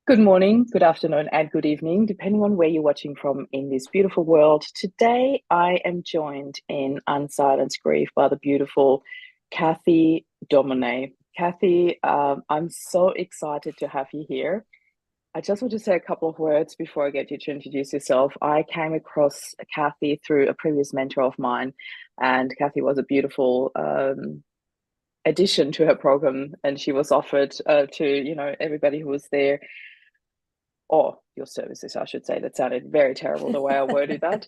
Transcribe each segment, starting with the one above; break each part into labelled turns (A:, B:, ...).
A: Good morning, good afternoon, and good evening, depending on where you're watching from in this beautiful world. Today, I am joined in Unsilence Grief by the beautiful Cathy Domoney. Cathy, I'm so excited to have you here. I just want to say a couple of words before I get you to introduce yourself. I came across Cathy through a previous mentor of mine, and Cathy was a beautiful addition to her program, and she was offered to everybody who was there, or your services, I should say. That sounded very terrible the way I worded that.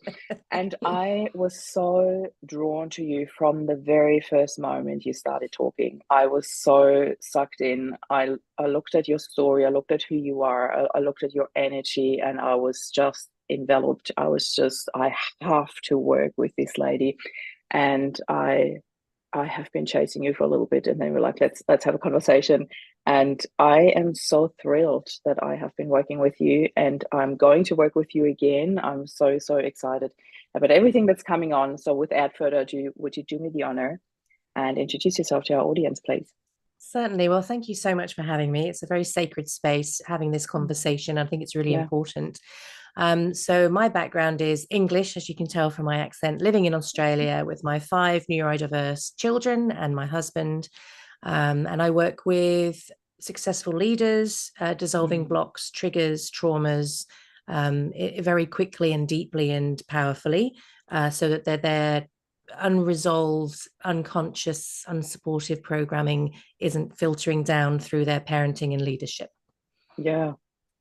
A: And I was so drawn to you from the very first moment you started talking. I was so sucked in. I looked at your story, I looked at who you are, I looked at your energy, and I was just enveloped. I have to work with this lady. And I have been chasing you for a little bit, and then we're like, let's have a conversation. And I am so thrilled that I have been working with you, and I'm going to work with you again. I'm so excited about everything that's coming on. So without further ado, would you do me the honor and introduce yourself to our audience, please?
B: Certainly. Well, thank you so much for having me. It's a very sacred space having this conversation. I think it's really
A: Yeah.
B: important. So my background is English, as you can tell from my accent, living in Australia with my five neurodiverse children and my husband. And I work with successful leaders, dissolving
A: Mm.
B: blocks, triggers, traumas, very quickly and deeply and powerfully, so that their unresolved, unconscious, unsupportive programming isn't filtering down through their parenting and leadership.
A: Yeah.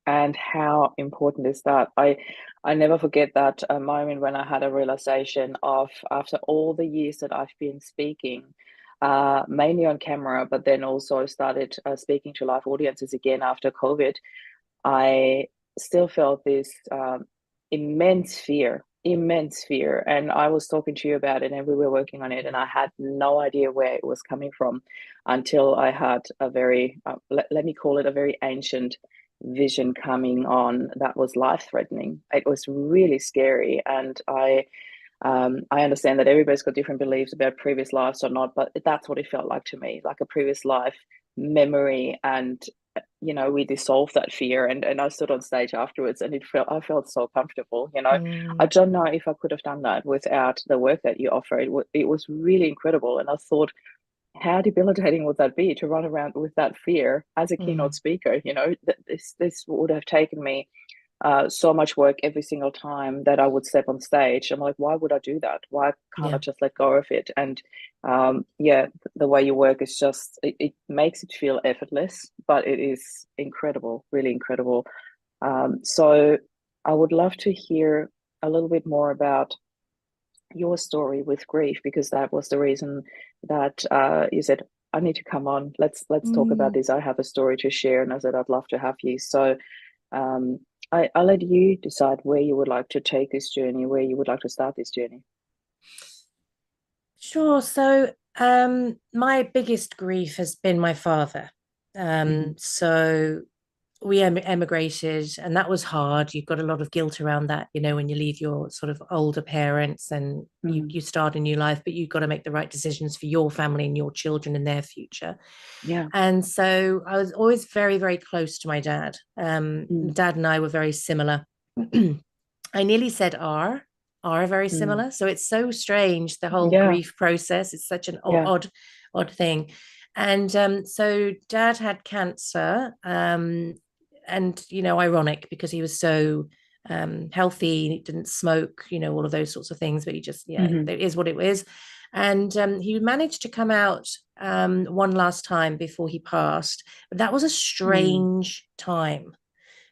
A: And how important is that? I never forget that moment when I had a realization of, after all the years that I've been speaking, mainly on camera, but then also started speaking to live audiences again after COVID. I still felt this immense fear. And I was talking to you about it, and we were working on it, and I had no idea where it was coming from until I had a very, let me call it a very ancient vision coming on that was life-threatening. It was really scary, and I understand that everybody's got different beliefs about previous lives or not, but that's what it felt like to me, like a previous life memory. And we dissolved that fear, and I stood on stage afterwards, and I felt so comfortable. I
B: Mm,
A: don't know if I could have done that without the work that you offer. It was really incredible, and I thought, how debilitating would that be to run around with that fear as a keynote
B: mm,
A: speaker? This would have taken me so much work every single time that I would step on stage. I'm like, why would I do that? Why can't I
B: yeah.
A: just let go of it? And yeah, the way you work is just, it makes it feel effortless, but it is incredible, really incredible. So I would love to hear a little bit more about your story with grief, because that was the reason that you said, I need to come on. Let's talk about
B: Mm.
A: this. I have a story to share. And I said, I'd love to have you. So um, I'll let you decide where you would like to take this journey, where you would like to start this journey.
B: Sure. So, my biggest grief has been my father.
A: Hmm.
B: So we emigrated, and that was hard. You've got a lot of guilt around that, when you leave your sort of older parents and you
A: Mm.
B: you start a new life, but you've got to make the right decisions for your family and your children and their future.
A: Yeah.
B: And so I was always very, very close to my dad.
A: Mm.
B: Dad and I were very similar. I nearly said are very
A: Mm.
B: similar. So it's so strange, the whole
A: Yeah.
B: grief process. It's such an
A: Yeah.
B: odd thing. And so dad had cancer. And ironic because he was so healthy, he didn't smoke, all of those sorts of things, but he just, yeah,
A: Hmm.
B: it is what it is. And he managed to come out one last time before he passed. But that was a
A: Mm.
B: strange time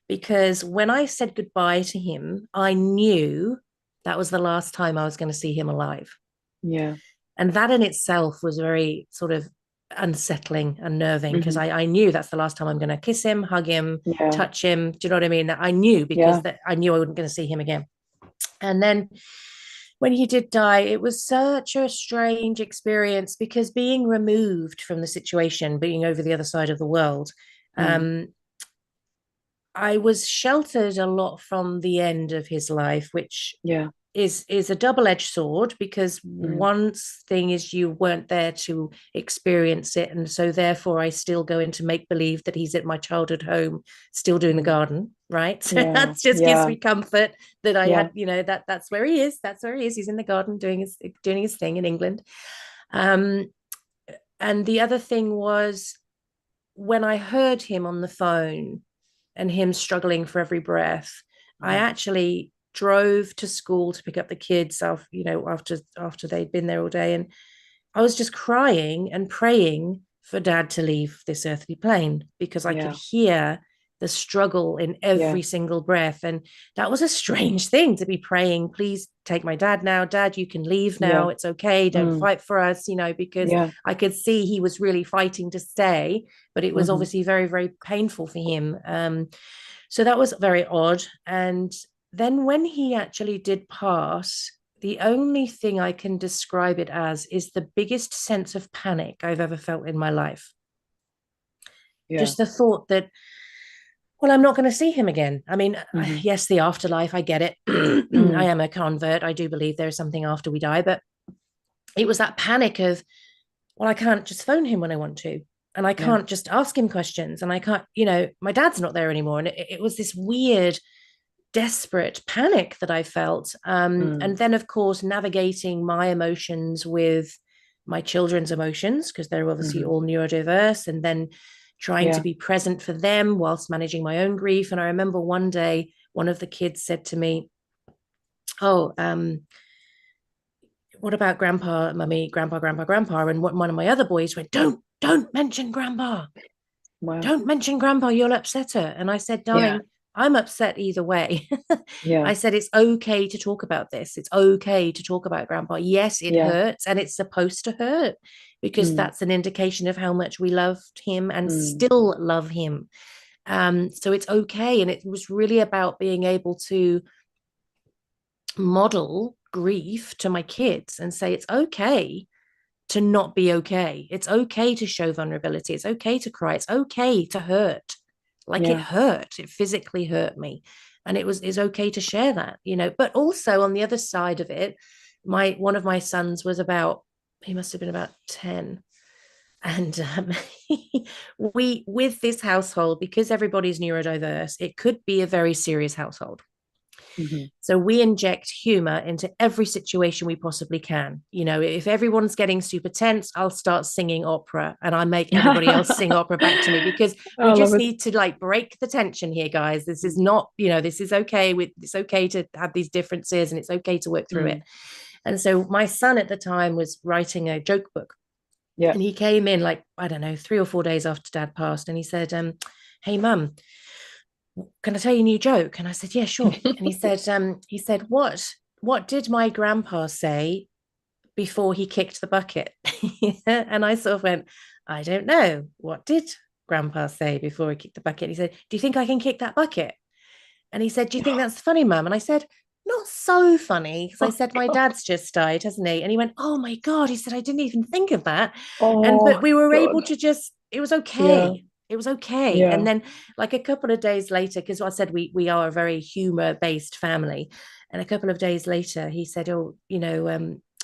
B: because when I said goodbye to him, I knew that was the last time I was going to see him alive.
A: Yeah.
B: And that in itself was very sort of unsettling, unnerving, because
A: Hmm.
B: I knew that's the last time I'm going to kiss him, hug him,
A: Yeah.
B: touch him. Do you know what I mean? I knew because
A: Yeah.
B: that I knew I wasn't going to see him again. And then when he did die, it was such a strange experience because being removed from the situation, being over the other side of the world,
A: Mm.
B: um, I was sheltered a lot from the end of his life, which
A: Yeah.
B: is a double-edged sword, because
A: Mm.
B: one thing is you weren't there to experience it, and so therefore I still go into make believe that he's at my childhood home still doing the
A: Mm.
B: garden, right? So
A: Yeah.
B: that just gives
A: Yeah.
B: me comfort that I
A: Yeah.
B: had, that's where he is, he's in the garden doing his thing in England. um and the other thing was, when I heard him on the phone and him struggling for every breath, I
A: Mm.
B: actually drove to school to pick up the kids after they'd been there all day, and I was just crying and praying for Dad to leave this earthly plane, because I could
A: Yeah.
B: hear the struggle in
A: Yeah.
B: every single breath. And that was a strange thing to be praying, please take my dad now. Dad, you can leave
A: Yeah.
B: now. It's okay. Don't
A: Mm.
B: fight for us, because
A: Yeah.
B: I could see he was really fighting to stay, but it was
A: Hmm.
B: obviously very, very painful for him. So that was very odd. And then when he actually did pass, the only thing I can describe it as is the biggest sense of panic I've ever felt in my life.
A: Yeah.
B: Just the thought that, well, I'm not going to see him again. I mean,
A: Hmm.
B: yes, the afterlife, I get it. I
A: Mm.
B: am a convert. I do believe there is something after we die. But it was that panic of, well, I can't just phone him when I want to. And I
A: Yeah.
B: can't just ask him questions. And I can't, my dad's not there anymore. And it was this weird, desperate panic that I felt. And
A: Mm.
B: then, of course, navigating my emotions with my children's emotions, because they're obviously
A: Hmm.
B: all neurodiverse, and then trying to
A: Yeah.
B: be present for them whilst managing my own grief. And I remember one day, one of the kids said to me, "Oh, what about grandpa, mummy, grandpa?" And one of my other boys went, don't mention grandpa.
A: Wow.
B: Don't mention grandpa, you'll upset her. And I said,
A: Yeah.
B: darling, I'm upset either way.
A: Yeah.
B: I said, it's okay to talk about this. It's okay to talk about grandpa. Yes, it
A: Yeah.
B: hurts, and it's supposed to hurt, because
A: Mm.
B: that's an indication of how much we loved him and
A: Mm.
B: still love him. So it's okay. And it was really about being able to model grief to my kids and say, it's okay to not be okay. It's okay to show vulnerability. It's okay to cry. It's okay to hurt. Like, it
A: Yeah.
B: hurt. It physically hurt me. And it's okay to share that. But also on the other side of it, one of my sons was he must have been about 10. And we, with this household, because everybody's neurodiverse, it could be a very serious household.
A: Hmm.
B: So we inject humor into every situation we possibly can. If everyone's getting super tense, I'll start singing opera, and I make everybody else sing opera back to me, because we
A: I love
B: just
A: it.
B: need to like break the tension here, guys. This is not, this is okay. It's okay to have these differences, and it's okay to work through it.
A: Mm.
B: And so my son at the time was writing a joke book,
A: Yeah.
B: and he came in, like, I don't know, 3 or 4 days after Dad passed, and he said, "Hey, Mum, can I tell you a new joke?" And I said, "Yeah, sure." And he said, what did my grandpa say before he kicked the bucket? And I sort of went, I don't know. What did grandpa say before he kicked the bucket? He said, "Do you think I can kick that bucket?" And he said, "Do you think that's funny, Mum?" And I said, "Not so funny," because I
A: Oh
B: said, "My
A: God.
B: dad's just died, hasn't he?" And he went, "Oh my God." He said, "I didn't even think of that." But
A: Oh
B: we were able
A: God.
B: to just, it was
A: Yeah.
B: okay. It was okay. And
A: Yeah.
B: then, like, a couple of days later, because I said we are a very humor-based family. And a couple of days later, he said, "Oh,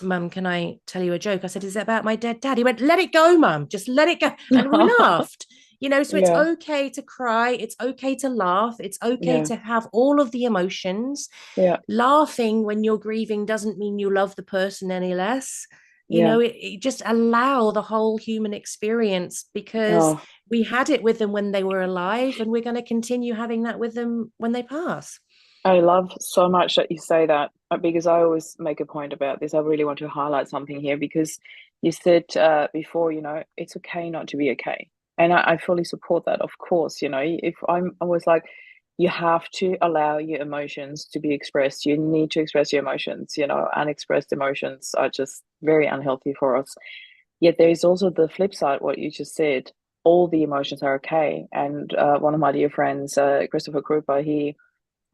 B: Mum, can I tell you a joke?" I said, "Is it about my dead dad?" He went, "Let it go, Mum. Just let it go." And we laughed. So it's
A: Yeah.
B: okay to cry. It's okay to laugh. It's okay
A: Yeah.
B: to have all of the emotions.
A: Yeah.
B: Laughing when you're grieving doesn't mean you love the person any less.
A: Yeah.
B: It just allow the whole human experience, because
A: Oh,
B: we had it with them when they were alive, and we're going to continue having that with them when they pass.
A: I love so much that you say that, because I always make a point about this. I really want to highlight something here, because you said before, it's okay not to be okay. And I fully support that, of course. If I'm always like, you have to allow your emotions to be expressed. You need to express your emotions. Unexpressed emotions are just very unhealthy for us. Yet there is also the flip side, what you just said. All the emotions are okay. And one of my dear friends, Christopher Krupa, he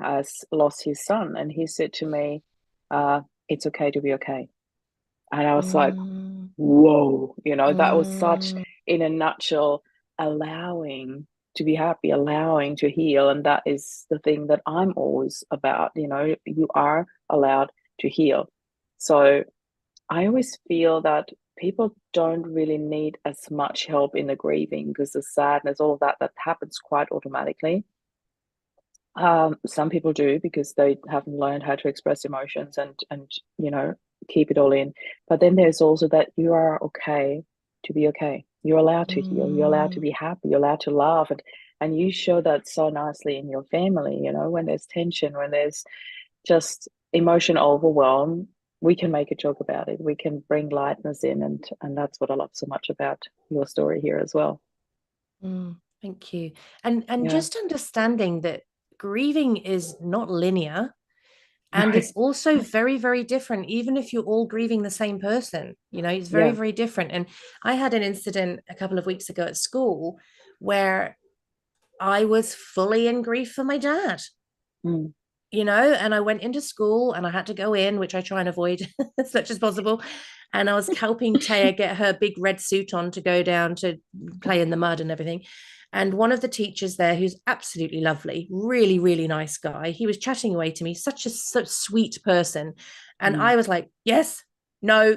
A: has lost his son, and he said to me, "It's okay to be okay." And I was like,
B: Mm,
A: "Whoa!" That was such,
B: mm,
A: in a nutshell, allowing to be happy, allowing to heal, and that is the thing that I'm always about. You are allowed to heal. So I always feel that people don't really need as much help in the grieving because the sadness, all of that, that happens quite automatically. Some people do because they haven't learned how to express emotions and keep it all in. But then there's also that you are okay to be okay. You're allowed to heal. You're allowed to
B: Mm,
A: be happy. You're allowed to laugh, and you show that so nicely in your family. When there's tension, when there's just emotion overwhelm, we can make a joke about it. We can bring lightness in, and that's what I love so much about your story here as well.
B: thank you. And
A: Yeah.
B: just understanding that grieving is not linear.
A: No.
B: And it's also very, very different, even if you're all grieving the same person, it's very,
A: Yeah.
B: very different. And I had an incident a couple of weeks ago at school where I was fully in grief for my dad.
A: Mm.
B: And I went into school and I had to go in, which I try and avoid as much as possible. And I was helping Taya get her big red suit on to go down to play in the mud and everything. And one of the teachers there, who's absolutely lovely, really, really nice guy, he was chatting away to me, such sweet person. And
A: Mm.
B: I was like, yes, no,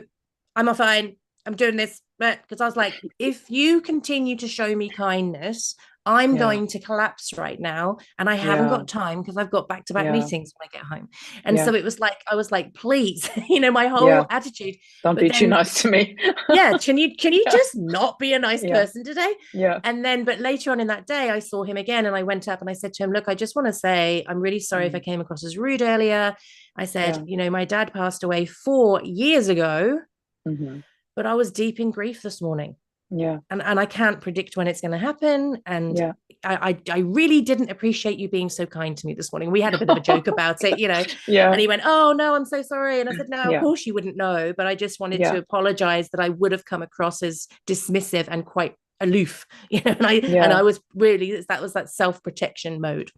B: I'm fine. I'm doing this. Because I was like, if you continue to show me kindness, I'm
A: Yeah.
B: going to collapse right now. And I haven't
A: Yeah.
B: got time because I've got back to back
A: Yeah.
B: meetings when I get home. And
A: Yeah.
B: so it was like, I was like, please, my
A: Yeah.
B: whole attitude.
A: Don't
B: But
A: be too
B: then,
A: nice to me.
B: yeah, can you
A: Yeah.
B: just not be a nice
A: Yeah.
B: person today?
A: Yeah.
B: And then, but later on in that day, I saw him again and I went up and I said to him, look, I just want to say, I'm really sorry if I
A: Mm.
B: came across as rude earlier. I said,
A: Yeah.
B: my dad passed away 4 years ago,
A: Hmm.
B: but I was deep in grief this morning.
A: Yeah.
B: And I can't predict when it's going to happen. And
A: Yeah.
B: I really didn't appreciate you being so kind to me this morning. We had a bit of a joke about it,
A: Yeah.
B: and he went, oh no, I'm so sorry. And I said, no, of
A: Yeah.
B: course you wouldn't know, but I just wanted to
A: Yeah.
B: apologize that I would have come across as dismissive and quite aloof, and I
A: Yeah.
B: was really, that was that self-protection mode.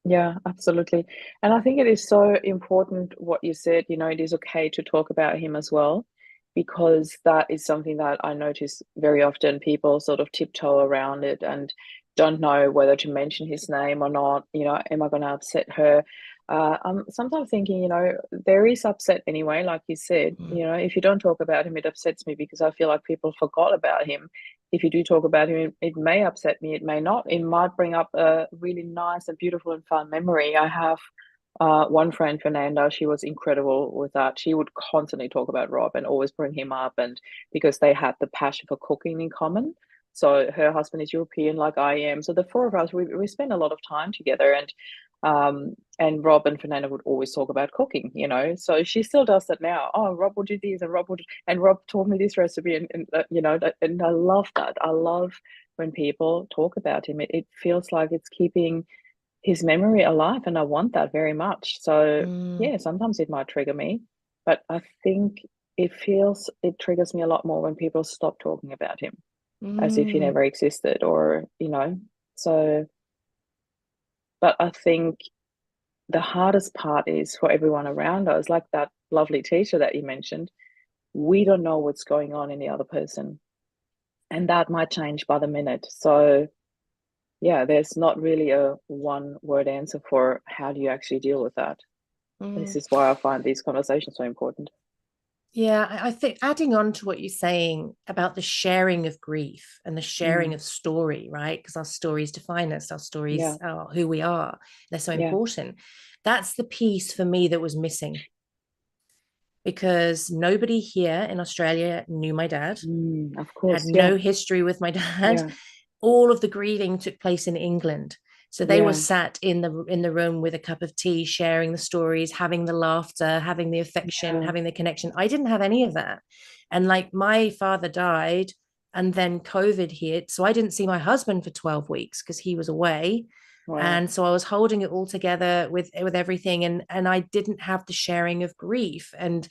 A: Yeah, absolutely. And I think it is so important what you said, it is okay to talk about him as well, because that is something that I notice very often people sort of tiptoe around it and don't know whether to mention his name or not. Am I going to upset her? I'm sometimes thinking, there is upset anyway, like you said. If you don't talk about him, it upsets me because I feel like people forgot about him. If you do talk about him, it may upset me, it may not. It might bring up a really nice and beautiful and fun memory. I have one friend, Fernanda, she was incredible with that. She would constantly talk about Rob and always bring him up, and because they had the passion for cooking in common. So her husband is European, like I am. So the four of us, we spend a lot of time together, and Rob and Fernanda would always talk about cooking. So she still does that now. Oh, Rob will do this, and Rob taught me this recipe, and I love that. I love when people talk about him. It feels like it's keeping his memory alive, and I want that very much. So
B: Mm,
A: yeah, sometimes it might trigger me, but I think it triggers me a lot more when people stop talking about him as if he
B: mm,
A: never existed, or. So, but I think the hardest part is for everyone around us, like that lovely teacher that you mentioned. We don't know what's going on in the other person, and that might change by the minute. So yeah, there's not really a one word answer for how do you actually deal with that. This
B: mm.
A: is why I find these conversations so important.
B: Yeah, I think adding on to what you're saying about the sharing of grief and the sharing
A: Mm.
B: of story, right? Because our stories define us, our
A: Yeah.
B: stories are who we are. They're so
A: Yeah.
B: important. That's the piece for me that was missing because nobody here in Australia knew my dad,
A: Of
B: had
A: course. Yeah.
B: no history with my dad.
A: Yeah.
B: All of the grieving took place in England. So they were
A: Yeah.
B: sat in the room with a cup of tea, sharing the stories, having the laughter, having the affection,
A: Yeah.
B: having the connection. I didn't have any of that. And like my father died and then COVID hit. So I didn't see my husband for 12 weeks because he was away.
A: Wow.
B: And so I was holding it all together with everything. And I didn't have the sharing of grief. And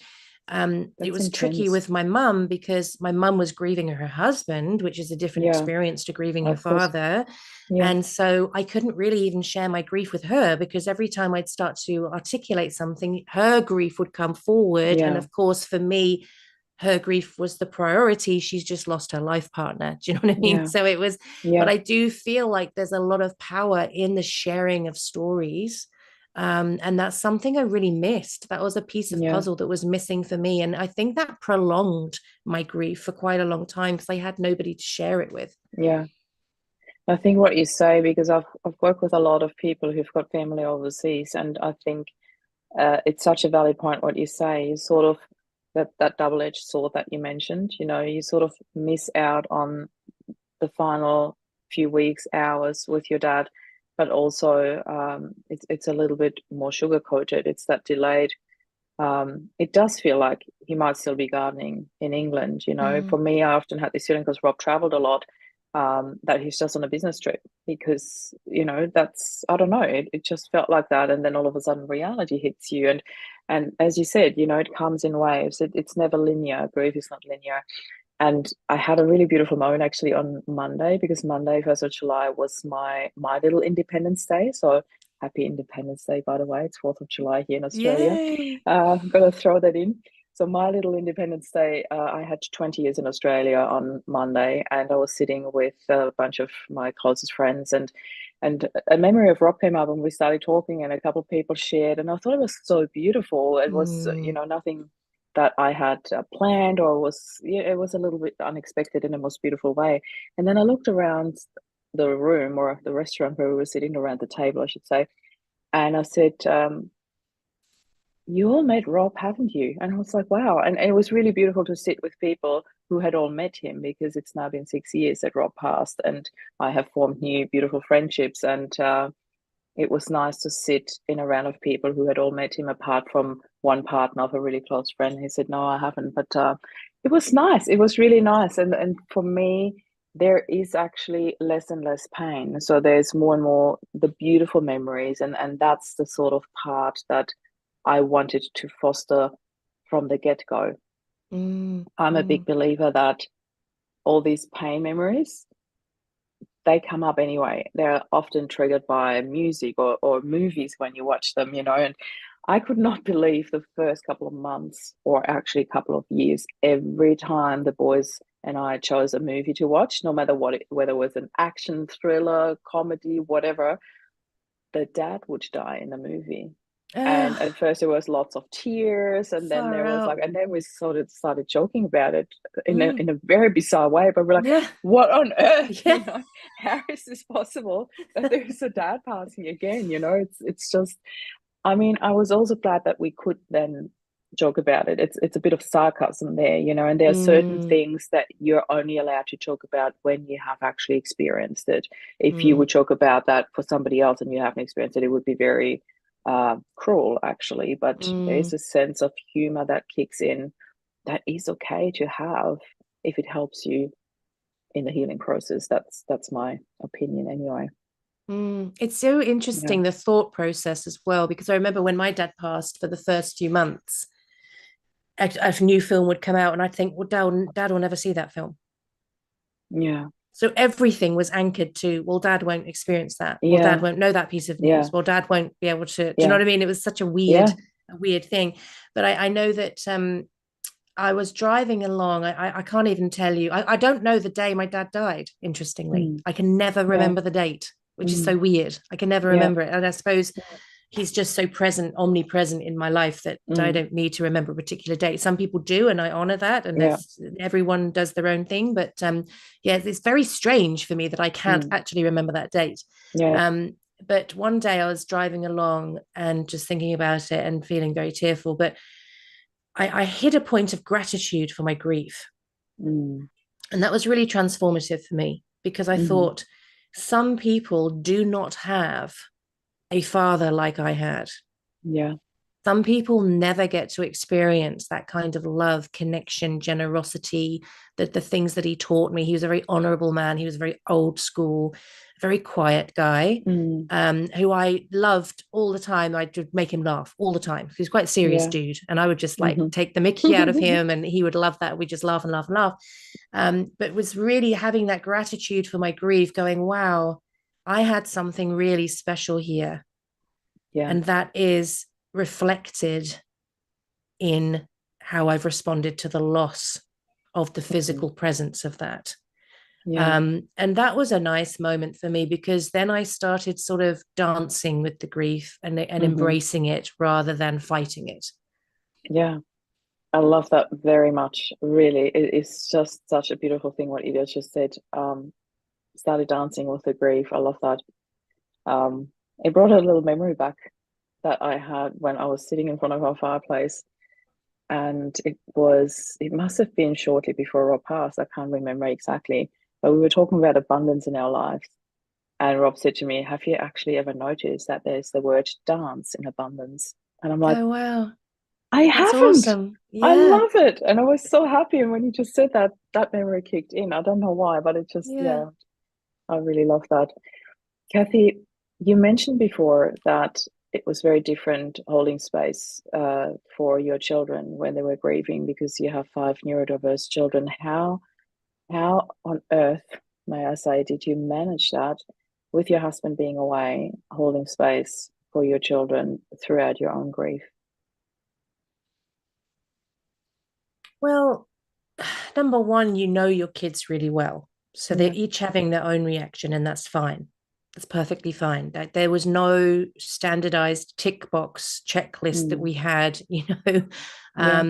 B: it
A: That's
B: was tricky
A: intense.
B: with my mum because my mum was grieving her husband, which is a different
A: Yeah.
B: experience to grieving your
A: Of course.
B: father.
A: Yeah.
B: And so I couldn't really even share my grief with her because every time I'd start to articulate something, her grief would come forward. And
A: Yeah.
B: of course, for me, her grief was the priority. She's just lost her life partner. Do you know what I mean?
A: Yeah.
B: So it was, but
A: Yeah.
B: I do feel like there's a lot of power in the sharing of stories And that's something I really missed. That was a piece of
A: Yeah.
B: puzzle that was missing for me. And I think that prolonged my grief for quite a long time because I had nobody to share it with.
A: Yeah. I think what you say, because I've worked with a lot of people who've got family overseas, and I think it's such a valid point what you say. You sort of that double-edged sword that you mentioned, you sort of miss out on the final few weeks, hours with your dad, but also it's a little bit more sugar coated. It's that delayed. It does feel like he might still be gardening in England. For
B: Mm.
A: me, I often had this feeling because Rob traveled a lot, that he's just on a business trip because, that's, I don't know, it just felt like that. And then all of a sudden reality hits you. And as you said, it comes in waves. It's never linear. Grief is not linear. And I had a really beautiful moment actually on Monday, because Monday, 1st of July, was my little Independence Day. So happy Independence Day, by the way. It's 4th of July here in Australia.
B: Yay.
A: I'm going to throw that in. So my little Independence Day, I had 20 years in Australia on Monday, and I was sitting with a bunch of my closest friends, and a memory of Rob came up, and we started talking, and a couple of people shared, and I thought it was so beautiful. It was,
B: Mm.
A: nothing that I had planned, or was, yeah, it was a little bit unexpected in a most beautiful way. And then I looked around the room, or the restaurant where we were sitting around the table, I should say, and I said, "You all met Rob, haven't you?" And I was like, "Wow!" And it was really beautiful to sit with people who had all met him, because it's now been 6 years that Rob passed, and I have formed new beautiful friendships. And it was nice to sit in a round of people who had all met him, apart from one partner of a really close friend. He said, "No, I haven't." But it was nice. It was really nice. And for me, there is actually less and less pain. So there's more and more the beautiful memories. And that's the sort of part that I wanted to foster from the get-go.
B: Mm.
A: I'm a big
B: Mm.
A: believer that all these pain memories, they come up anyway. They're often triggered by music or movies when you watch them, and I could not believe the first couple of months, or actually a couple of years, every time the boys and I chose a movie to watch, no matter whether it was an action, thriller, comedy, whatever, the dad would die in the movie. And
B: Ugh,
A: at first there was lots of tears, and then
B: far
A: there was like,
B: out.
A: and then we sort of started joking about it in a
B: Mm.
A: in a very bizarre way. But we're like,
B: Yeah.
A: what on earth,
B: Yeah.
A: how is this possible that there's a dad passing again? It's just, I mean, I was also glad that we could then joke about it. It's a bit of sarcasm there, and there are certain
B: Mm.
A: things that you're only allowed to talk about when you have actually experienced it. If you
B: Mm.
A: would talk about that for somebody else and you haven't experienced it, it would be very cruel, actually. But
B: Mm.
A: there's a sense of humor that kicks in that is okay to have if it helps you in the healing process. That's my opinion, anyway.
B: Mm. It's so
A: Yeah,
B: interesting, the thought process as well, because I remember when my dad passed, for the first few months, a new film would come out, and I'd think, well, dad will never see that film.
A: yeah,
B: So everything was anchored to, well, dad won't experience that. Well, dad
A: yeah,
B: won't know that piece of
A: yeah,
B: news. Well, dad won't be able to. Do you know
A: yeah,
B: what I mean? It was such
A: yeah.
B: a weird thing. But I know that I was driving along. I can't even tell you. I don't know the day my dad died, interestingly.
A: Mm,
B: I can never
A: yeah,
B: remember the date, which is
A: mm,
B: so weird. I can never
A: yeah,
B: remember it. And I suppose
A: yeah,
B: he's just so present, omnipresent in my life, that I
A: mm,
B: don't need to remember a particular date. Some people do, and I honor that. And
A: yeah,
B: there's everyone does their own thing. But yeah, it's very strange for me that I can't
A: mm,
B: actually remember that date.
A: yeah,
B: Um, but one day I was driving along and just thinking about it and feeling very tearful. But I hit a point of gratitude for my grief.
A: mm,
B: And that was really transformative for me, because I
A: mm,
B: thought, some people do not have a father like I had.
A: yeah,
B: Some people never get to experience that kind of love, connection, generosity, the things that he taught me. He was a very honorable man. He was a very old school, very quiet guy,
A: mm,
B: who I loved all the time. I would make him laugh all the time. He was quite a serious
A: yeah,
B: dude. And I would just like
A: mm-hmm.
B: take the mickey out of him, and he would love that. We just laugh and laugh and laugh. But it was really having that gratitude for my grief, going, wow, I had something really special here.
A: Yeah,
B: And that is reflected in how I've responded to the loss of the
A: mm,
B: physical presence of that.
A: Yeah.
B: And that was a nice moment for me, because then I started sort of dancing with the grief and
A: Hmm.
B: embracing it rather than fighting it.
A: Yeah. I love that very much. Really, it's just such a beautiful thing what Ida just said. Started dancing with the grief. I love that. Um, it brought a little memory back that I had when I was sitting in front of our fireplace, and it must have been shortly before Rob passed. I can't remember exactly, but we were talking about abundance in our lives. And Rob said to me, "Have you actually ever noticed that there's the word dance in abundance?" And I'm like,
B: Oh, wow.
A: I
B: That's
A: haven't.
B: awesome.
A: I
B: Yeah.
A: love it. And I was so happy. And when you just said that, that memory kicked in. I don't know why, but it just,
B: Yeah.
A: yeah, I really love that. Cathy, you mentioned before that it was very different holding space for your children when they were grieving because you have five neurodiverse children. How on earth, may I say, did you manage that with your husband being away, holding space for your children throughout your own grief?
B: Well, number one, you know your kids really well. So they're
A: Yeah.
B: each having their own reaction, and that's fine. That's perfectly fine. That there was no standardized tick box checklist that
A: Mm.
B: we had, you know.
A: Yeah.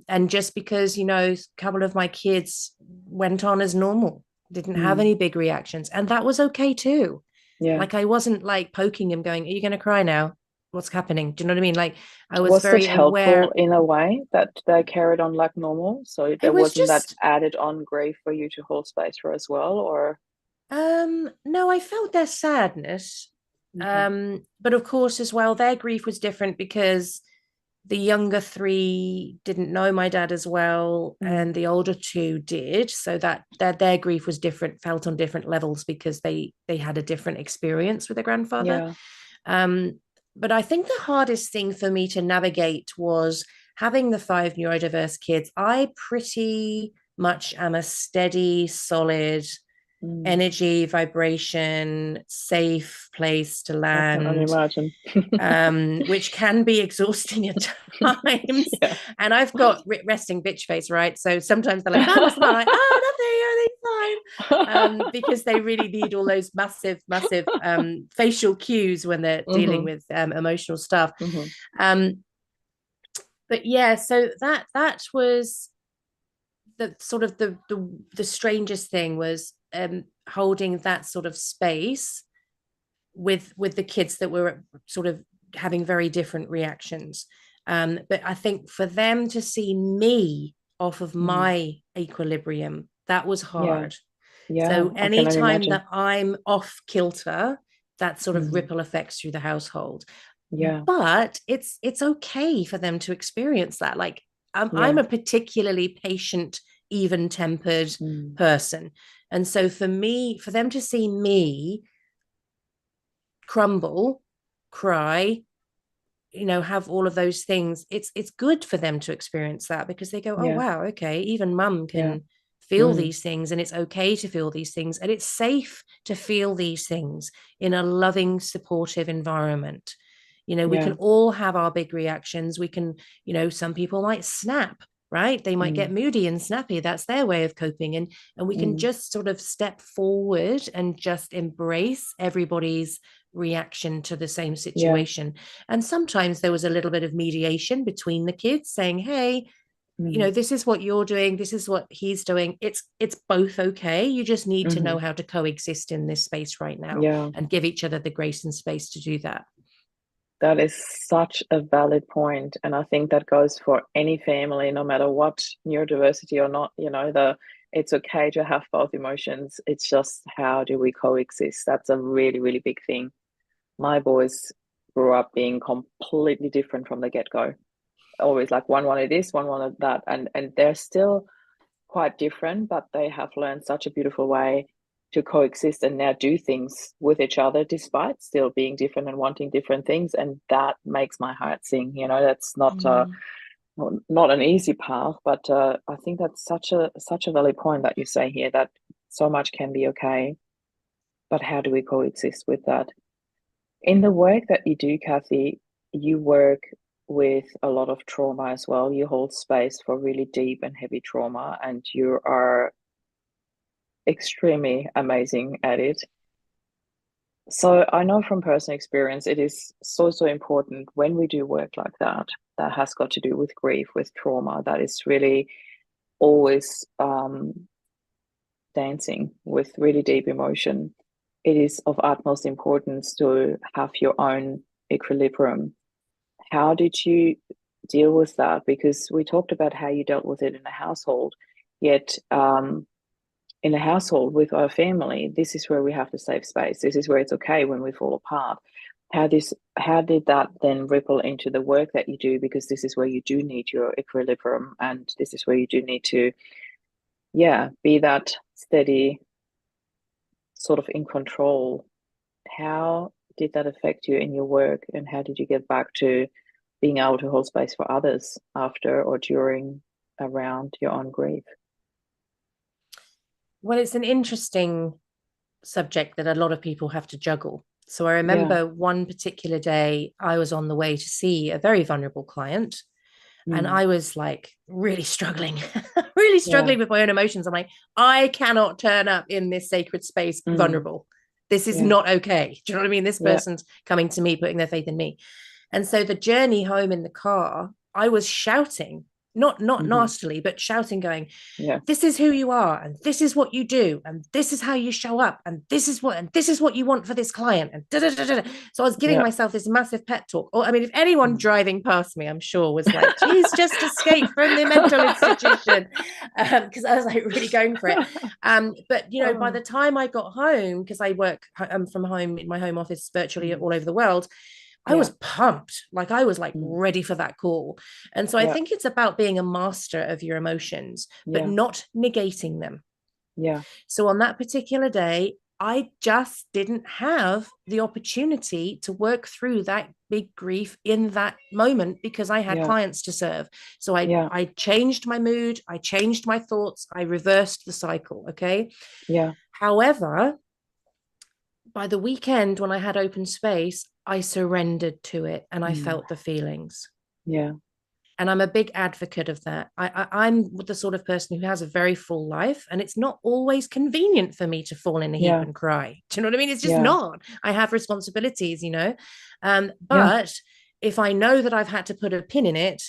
B: And just because, a couple of my kids went on as normal, didn't have
A: Mm.
B: any big reactions, and that was okay too.
A: Yeah.
B: Like, I wasn't like poking him, going, "Are you going to cry now? What's happening?" Do you know what I mean? Like, I was
A: Was it
B: very
A: helpful
B: aware.
A: in a way that they carried on like normal? So
B: It
A: there
B: was
A: wasn't that
B: just
A: added on grief for you to hold space for as well, or
B: No, I felt their sadness.
A: okay.
B: But of course, as well, their grief was different because the younger three didn't know my dad as well,
A: Mm.
B: and the older two did. So that their grief was different, felt on different levels, because they had a different experience with their grandfather.
A: Yeah.
B: Um, but I think the hardest thing for me to navigate was having the five neurodiverse kids. I pretty much am a steady, solid
A: Mm.
B: energy, vibration, safe place to
A: I can only
B: land,
A: imagine.
B: which can be exhausting at times.
A: Yeah.
B: And I've got resting bitch face, right? So sometimes they're like, "Mom, what's the matter?" Like, "Oh, nothing, everything's fine." Because they really need all those massive, massive facial cues when they're dealing
A: Hmm.
B: with emotional stuff.
A: Hmm.
B: Um, but yeah, so that was the sort of the strangest thing, was holding that sort of space with the kids that were sort of having very different reactions. But I think for them to see me off of
A: Mm.
B: my equilibrium, that was
A: Yeah.
B: hard.
A: Yeah.
B: So
A: I can only
B: anytime
A: imagine.
B: that I'm off kilter, that sort of
A: Mm.
B: ripple effects through the household.
A: Yeah.
B: But it's okay for them to experience that. Like, I'm
A: Yeah.
B: a particularly patient, even-tempered
A: Mm.
B: person, and so for them to see me crumble, cry, have all of those things, it's good for them to experience that, because they go, "Oh,
A: Yeah.
B: wow, okay, even mum
A: Yeah.
B: can feel
A: Mm.
B: these things, and it's okay to feel these things, and it's safe to feel these things in a loving, supportive environment." We can
A: Yeah.
B: all have our big reactions. We can, some people might snap, right? They might get
A: Mm.
B: moody and snappy. That's their way of coping. And we can
A: Mm.
B: just sort of step forward and just embrace everybody's reaction to the same
A: Yeah.
B: situation. And sometimes there was a little bit of mediation between the kids, saying, "Hey,
A: Mm.
B: this is what you're doing, this is what he's doing. It's both okay. You just need to know
A: Hmm.
B: how to coexist in this space right now,
A: Yeah.
B: and give each other the grace and space to do that."
A: That is such a valid point, and I think that goes for any family, no matter what neurodiversity or not. It's okay to have both emotions. It's just how do we coexist? That's a really, really big thing. My boys grew up being completely different from the get-go. Always like one wanted this, one wanted that, and they're still quite different, but they have learned such a beautiful way to coexist and now do things with each other despite still being different and wanting different things. And that makes my heart sing. That's
B: Mm.
A: not an easy path, but I think that's such a valid point that you say here, that so much can be okay, but how do we coexist with that? In the work that you do, Cathy, you work with a lot of trauma as well. You hold space for really deep and heavy trauma, and you are extremely amazing at it. So I know from personal experience, it is so, so important when we do work like that, that has got to do with grief, with trauma, that is really always dancing with really deep emotion. It is of utmost importance to have your own equilibrium. How did you deal with that? Because we talked about how you dealt with it in a household, yet in a household with our family, this is where we have the safe space. This is where it's okay when we fall apart. How did that then ripple into the work that you do? Because this is where you do need your equilibrium, and this is where you do need to, yeah, be that steady, sort of in control. How did that affect you in your work, and how did you get back to being able to hold space for others after or during, around your own grief?
B: Well, it's an interesting subject that a lot of people have to juggle. So I
A: Yeah.
B: remember one particular day I was on the way to see a very vulnerable client, and
A: Mm.
B: I was like really struggling, really
A: Yeah.
B: struggling with my own emotions. I'm like, I cannot turn up in this sacred space
A: Mm.
B: vulnerable. This is
A: Yeah.
B: not okay. Do you know what I mean? This
A: Yeah.
B: person's coming to me, putting their faith in me. And so the journey home in the car, I was shouting, not
A: Hmm.
B: nastily, but shouting, going,
A: Yeah.
B: this is who you are, and this is what you do, and this is how you show up, and this is what you want for this client, and da, da, da, da. So I was giving
A: Yeah.
B: myself this massive pep talk. Or I mean, if anyone
A: Mm.
B: driving past me, I'm sure was like, she's just escaped from the mental institution, because I was like really going for it. But you know, by
A: Oh,
B: the time I got home, because I work from home in my home office virtually
A: mm.
B: all over the world, I
A: Yeah.
B: was pumped. Like I was like
A: Mm.
B: ready for that call. And so I
A: Yeah.
B: think it's about being a master of your emotions, but
A: Yeah.
B: not negating them.
A: Yeah.
B: So on that particular day, I just didn't have the opportunity to work through that big grief in that moment because I had
A: Yeah.
B: clients to serve. So I
A: Yeah.
B: I changed my mood, I changed my thoughts, I reversed the cycle. Okay.
A: Yeah.
B: However, by the weekend when I had open space, I surrendered to it and I
A: Mm.
B: felt the feelings.
A: Yeah.
B: And I'm a big advocate of that. I'm the sort of person who has a very full life, and it's not always convenient for me to fall in a heap
A: Yeah.
B: and cry. Do you know what I mean? It's just
A: Yeah.
B: not. I have responsibilities, you know.
A: Yeah.
B: But if I know that I've had to put a pin in it,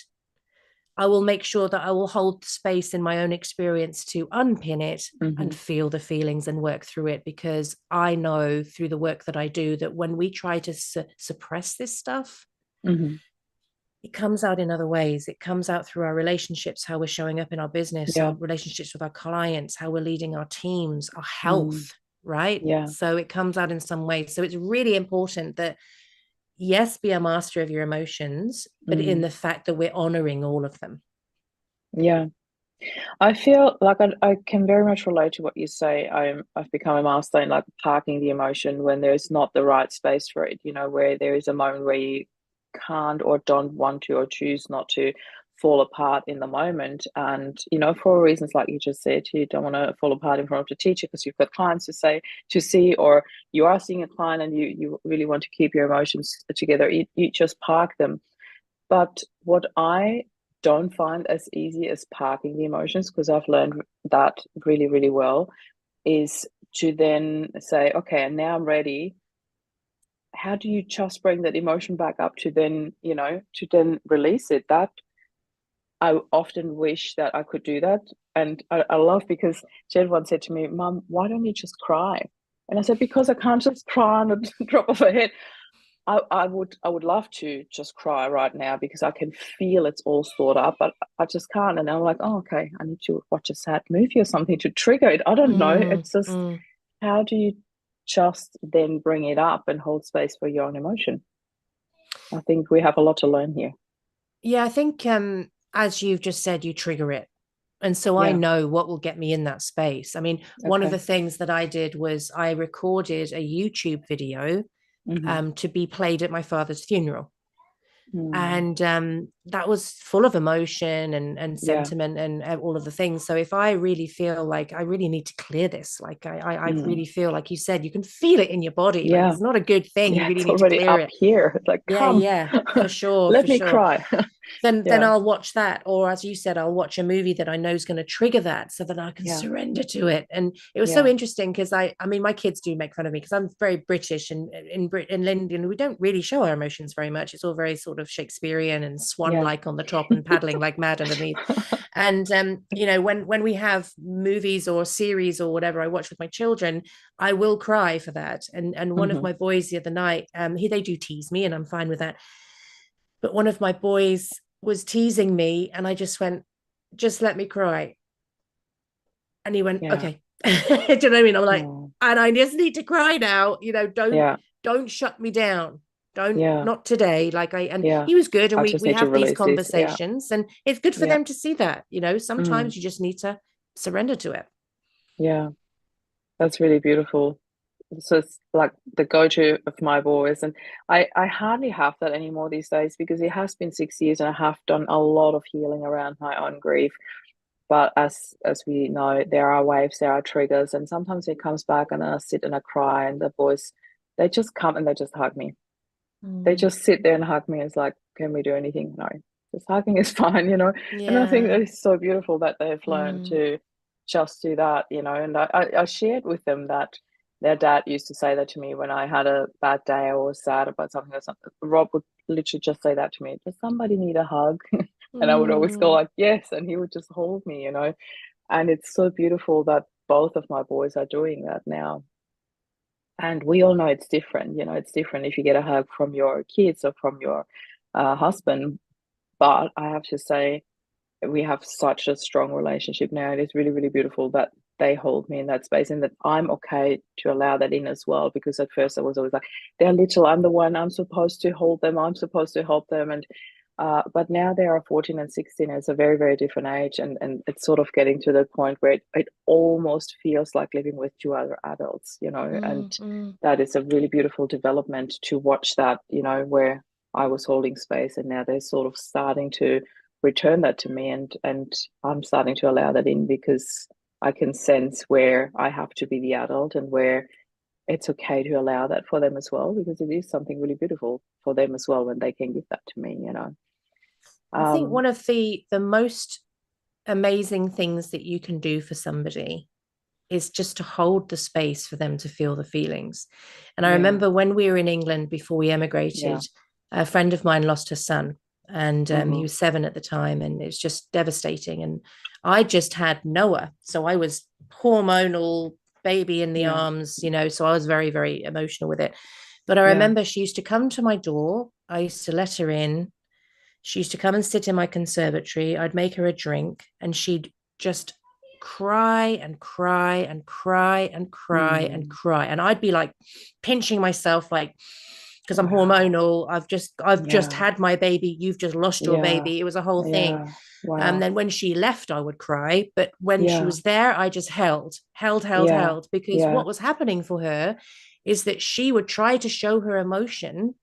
B: I will make sure that I will hold space in my own experience to unpin it and
A: Hmm.
B: feel the feelings and work through it, because I know through the work that I do that when we try to suppress this stuff,
A: Hmm.
B: it comes out in other ways. It comes out through our relationships, how we're showing up in our business, our
A: Yeah.
B: relationships with our clients, how we're leading our teams, our
A: Mm.
B: health, right?
A: Yeah.
B: So it comes out in some ways. So it's really important that, yes, be a master of your emotions, but in
A: Mm.
B: the fact that we're honoring all of them.
A: Yeah. I feel like I can very much relate to what you say. I've become a master in like parking the emotion when there's not the right space for it, you know, where there is a moment where you can't or don't want to or choose not to fall apart in the moment. And, you know, for reasons like you just said, you don't want to fall apart in front of the teacher because you've got clients to see, or you are seeing a client and you really want to keep your emotions together. You just park them. But what I don't find as easy as parking the emotions, because I've learned that really, really well, is to then say, okay, and now I'm ready. How do you just bring that emotion back up to then, you know, to then release it? That I often wish that I could do that. And I love because Jen once said to me, Mum, why don't you just cry? And I said, because I can't just cry on a drop of a head. I would love to just cry right now because I can feel it's all stored up, but I just can't. And I'm like, oh, okay, I need to watch a sad movie or something to trigger it. I don't know.
B: Mm,
A: It's just,
B: mm.
A: how do you just then bring it up and hold space for your own emotion? I think we have a lot to learn here.
B: Yeah, I think as you've just said, you trigger it. And so I
A: Yeah.
B: know what will get me in that space. I mean, one of
A: Okay.
B: the things that I did was I recorded a YouTube video
A: Hmm.
B: to be played at my father's funeral.
A: Mm.
B: And that was full of emotion and
A: Yeah.
B: sentiment and all of the things. So if I really feel like I really need to clear this, like I
A: Mm.
B: really feel, like you said, you can feel it in your body, like
A: Yeah.
B: it's not a good thing, you
A: Yeah.
B: really
A: It's
B: need to
A: already
B: clear
A: up
B: it.
A: here. It's like,
B: Yeah,
A: come,
B: yeah, for sure,
A: let
B: for
A: me
B: sure.
A: cry.
B: Then
A: Yeah.
B: I'll watch that, or as you said, I'll watch a movie that I know is going to trigger that, so that I can
A: Yeah.
B: surrender to it. And it was so
A: Yeah.
B: interesting because I mean, my kids do make fun of me because I'm very British, and in London we don't really show our emotions very much. It's all very sort of Shakespearean and swan
A: Yeah.
B: like on the top and paddling like mad underneath. And you know, when we have movies or series or whatever I watch with my children, I will cry for that. And one of
A: Hmm.
B: my boys the other night, they do tease me, and I'm fine with that. But one of my boys was teasing me, and I just went, just let me cry. And he went,
A: Yeah.
B: okay. Do you know what I mean? I'm like,
A: Oh.
B: and I just need to cry now. You know,
A: Yeah.
B: don't shut me down. Don't,
A: Yeah.
B: not today. Like and
A: Yeah.
B: he was good, and
A: I
B: we
A: just
B: we
A: need to
B: have these
A: release this. Yeah.
B: conversations, and it's good for
A: Yeah.
B: them to see that. You know,
A: Mm.
B: sometimes you just need to surrender to it.
A: Yeah. That's really beautiful. So it's like the go-to of my boys, and I hardly have that anymore these days because it has been 6 years and I have done a lot of healing around my own grief. But as we know, there are waves, there are triggers, and sometimes it comes back and then I sit and I cry, and the boys, they just come and they just hug me. They
B: Mm.
A: just sit there and hug me. It's like, can we do anything? No, just hugging is fine, you know. And I think that
B: Yeah.
A: is so beautiful that they've learned
B: Mm.
A: to just do that, you know. And I shared with them that their dad used to say that to me when I had a bad day or was sad about something or something. Rob would literally just say that to me. Does somebody need a hug? And I would always go
B: Mm.
A: like, yes, and he would just hold me, you know. And it's so beautiful that both of my boys are doing that now. And we all know it's different. You know, it's different if you get a hug from your kids or from your husband. But I have to say, we have such a strong relationship now. It is really, really beautiful that they hold me in that space and that I'm okay to allow that in as well. Because at first I was always like, they're little, I'm the one, I'm supposed to hold them, I'm supposed to help them. And but now they are 14 and 16. It's a very, very different age. And it's sort of getting to the point where it almost feels like living with two other adults, you know, and
B: Mm. Mm.
A: that is a really beautiful development to watch that, you know, where I was holding space and now they're sort of starting to return that to me, and I'm starting to allow that in because I can sense where I have to be the adult and where it's okay to allow that for them as well, because it is something really beautiful for them as well when they can give that to me, you know.
B: I think
A: um
B: one of the most amazing things that you can do for somebody is just to hold the space for them to feel the feelings. And I
A: yeah.
B: remember when we were in England before we
A: Yeah.
B: emigrated, a friend of mine lost her son, and he
A: Mm-hmm.
B: was 7 at the time, and it was just devastating. And I just had Noah, so I was hormonal baby in the
A: Yeah.
B: arms, you know, so I was very, very emotional with it. But I
A: Yeah.
B: remember she used to come to my door. I used to let her in. She used to come and sit in my conservatory. I'd make her a drink, and she'd just cry and cry and cry and cry and
A: Mm.
B: cry. And I'd be like pinching myself, like, because I'm
A: Wow.
B: hormonal. I've just
A: Yeah.
B: had my baby. You've just lost your
A: Yeah.
B: baby. It was a whole thing.
A: Yeah.
B: And
A: Wow.
B: then when she left, I would cry. But when she
A: Yeah.
B: was there, I just
A: Yeah.
B: held, because
A: Yeah.
B: what was happening for her is that she would try to show her emotion,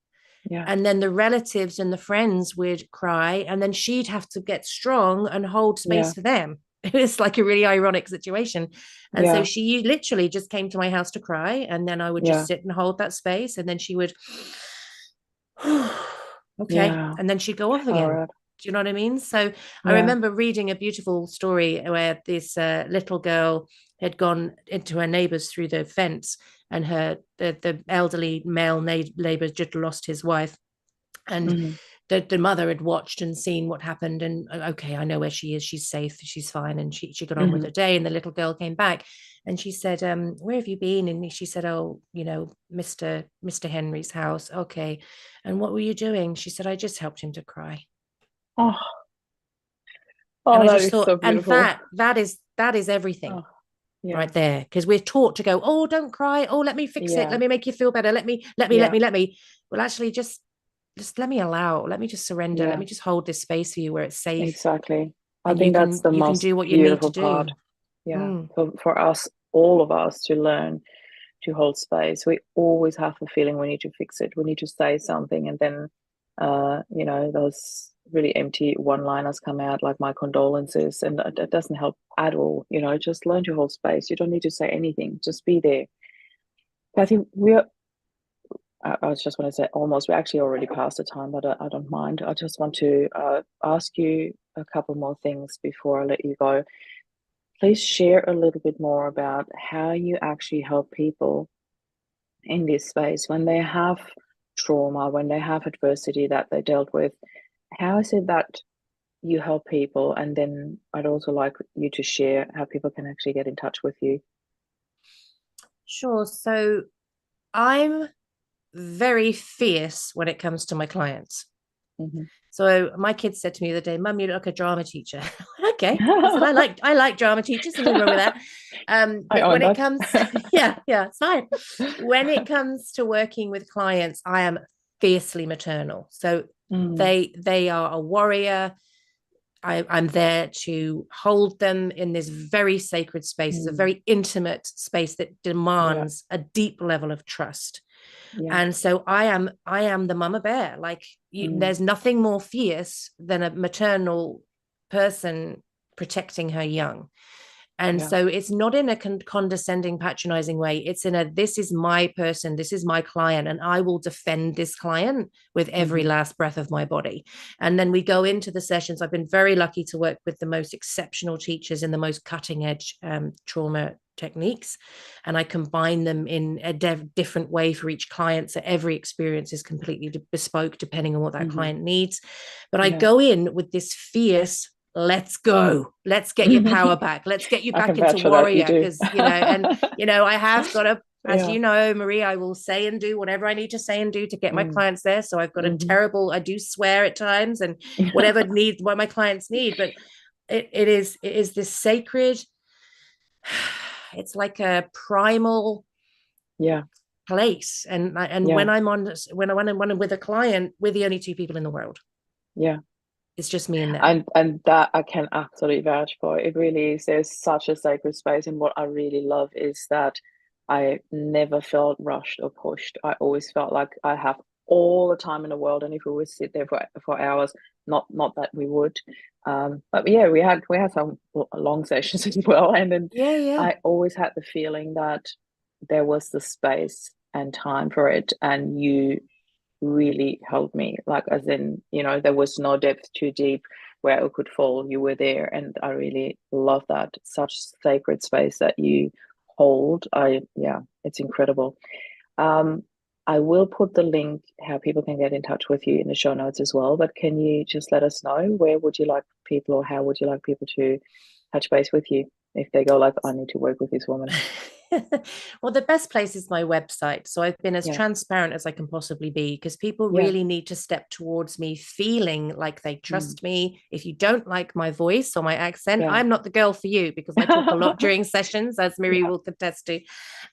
A: Yeah.
B: and then the relatives and the friends would cry, and then she'd have to get strong and hold
A: Yeah.
B: space for them. It was like a really ironic situation. And so
A: Yeah.
B: she literally just came to my house to cry, and then I would just
A: Yeah.
B: sit and hold that space, and then she would okay,
A: Yeah.
B: and then she'd go off
A: All
B: again.
A: right.
B: Do you know what I mean? So I
A: Yeah.
B: remember reading a beautiful story where this little girl had gone into her neighbors through the fence, and the elderly male neighbor just lost his wife, and
A: Mm-hmm.
B: the mother had watched and seen what happened, and okay, I know where she is, she's safe, she's fine. And she got on with
A: Mm-hmm.
B: her day, and the little girl came back, and she said, where have you been? And she said, oh, you know, Mr. Henry's house. Okay. And what were you doing? She said, I just helped him to cry.
A: Oh,
B: And
A: oh,
B: I
A: that
B: just
A: is so
B: thought, and
A: beautiful.
B: that is everything
A: Oh, yeah.
B: right there, because we're taught to go, oh, don't cry, oh, let me fix it,
A: Yeah.
B: let me make you feel better,
A: Yeah.
B: let me. Well, actually, just let me just surrender, let
A: Yeah.
B: me just hold this space for you where it's safe,
A: Exactly. I
B: and
A: think that's the
B: you can
A: most
B: do what you need to
A: beautiful part.
B: do.
A: Yeah.
B: Mm.
A: For us, all of us to learn to hold space. We always have the feeling we need to fix it. We need to say something, and then those really empty one-liners come out like my condolences, and that doesn't help at all. Just learn to hold space. You don't need to say anything, just be there. Cathy, I was just want to say almost, we're actually already past the time, but I don't mind. I just want to ask you a couple more things before I let you go. Please share a little bit more about how you actually help people in this space when they have trauma, when they have adversity that they dealt with. How is it that you help people? And then I'd also like you to share how people can actually get in touch with you.
B: Sure. So I'm very fierce when it comes to my clients.
A: Mm-hmm.
B: So my kids said to me the other day, "Mum, you look like a drama teacher." Okay. I said, I like drama teachers. There's nothing wrong with that.
A: I
B: But
A: own
B: when it
A: that.
B: comes, yeah, it's fine. When it comes to working with clients, I am fiercely maternal. So they are a warrior. I'm there to hold them in this very sacred space. It's a very intimate space that demands a deep level of trust.
A: Yeah.
B: And so I am the mama bear. Like there's nothing more fierce than a maternal person protecting her young. And so it's not in a condescending, patronizing way. It's in a, this is my person, this is my client, and I will defend this client with every last breath of my body. And then we go into the sessions. I've been very lucky to work with the most exceptional teachers in the most cutting edge trauma techniques, and I combine them in a different way for each client, so every experience is completely bespoke depending on what that client needs. But I go in with this fierce, let's go, let's get your power back, let's get you
A: I
B: back
A: can
B: into
A: vouch for that. You
B: warrior,
A: do.
B: because I have got to, as you know, Marie, I will say and do whatever I need to say and do to get my clients there. So I've got I do swear at times, and whatever needs, what my clients need, but it is this sacred, it's like a primal place. And when I'm with a client, we're the only two people in the world. It's just me and them.
A: And that I can absolutely vouch for. It really is. There's such a sacred space, and what I really love is that I never felt rushed or pushed. I always felt like I have all the time in the world, and if we would sit there for hours, not that we would. But yeah, we had some long sessions as well, and then I always had the feeling that there was the space and time for it, and you really helped me, like, as in, there was no depth too deep where I could fall. You were there, and I really love that. Such sacred space that you hold. It's incredible. I will put the link how people can get in touch with you in the show notes as well, but can you just let us know where would you like people, or how would you like people to touch base with you if they go like, I need to work with this woman?
B: Well, the best place is my website. So I've been as transparent as I can possibly be, because people really need to step towards me feeling like they trust me. If you don't like my voice or my accent, I'm not the girl for you, because I talk a lot during sessions, as Miri will contest to.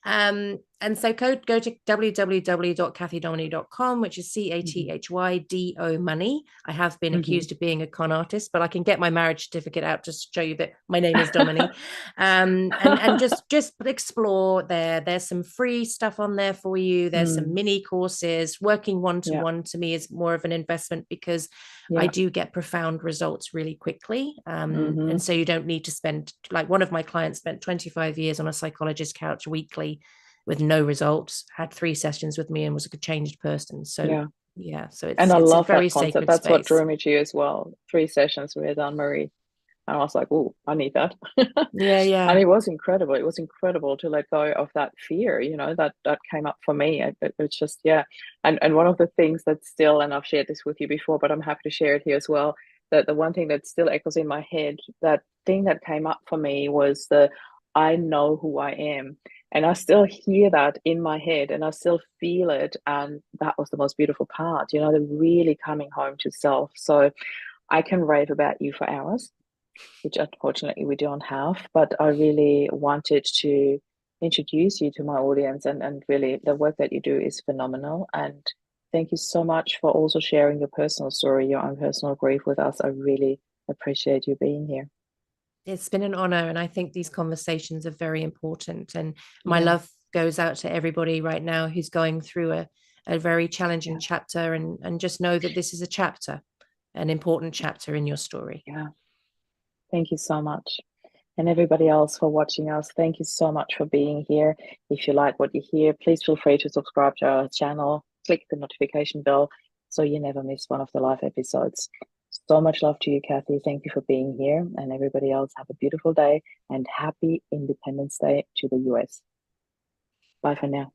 B: And so go to www.cathydomoney.com, which is CATHYDO money. I have been accused of being a con artist, but I can get my marriage certificate out to show you that my name is Domoney. And just explore there. There's some free stuff on there for you. There's some mini courses. Working one-to-one to me is more of an investment, because I do get profound results really quickly. And so you don't need to spend, like one of my clients spent 25 years on a psychologist's couch weekly with no results, had 3 sessions with me, and was a changed person. So so it's,
A: and I
B: it's
A: love
B: a very
A: that concept.
B: sacred
A: That's
B: space.
A: what drew me to you as well. 3 sessions with Anne-Marie. And I was like, oh, I need that. And it was incredible. It was incredible to let go of that fear, that came up for me. It's just, And one of the things that's still, and I've shared this with you before, but I'm happy to share it here as well, that the one thing that still echoes in my head, that thing that came up for me was I know who I am. And I still hear that in my head, and I still feel it. And that was the most beautiful part, the really coming home to self. So I can rave about you for hours, which unfortunately we don't have, but I really wanted to introduce you to my audience, and really the work that you do is phenomenal. And thank you so much for also sharing your personal story, your own personal grief with us. I really appreciate you being here.
B: It's been an honor, and I think these conversations are very important. And my love goes out to everybody right now who's going through a very challenging chapter, and just know that this is a chapter, an important chapter in your story.
A: Yeah. Thank you so much. And everybody else for watching us, thank you so much for being here. If you like what you hear, please feel free to subscribe to our channel, click the notification bell so you never miss one of the live episodes. So much love to you, Cathy. Thank you for being here. And everybody else, have a beautiful day and happy Independence Day to the US. Bye for now.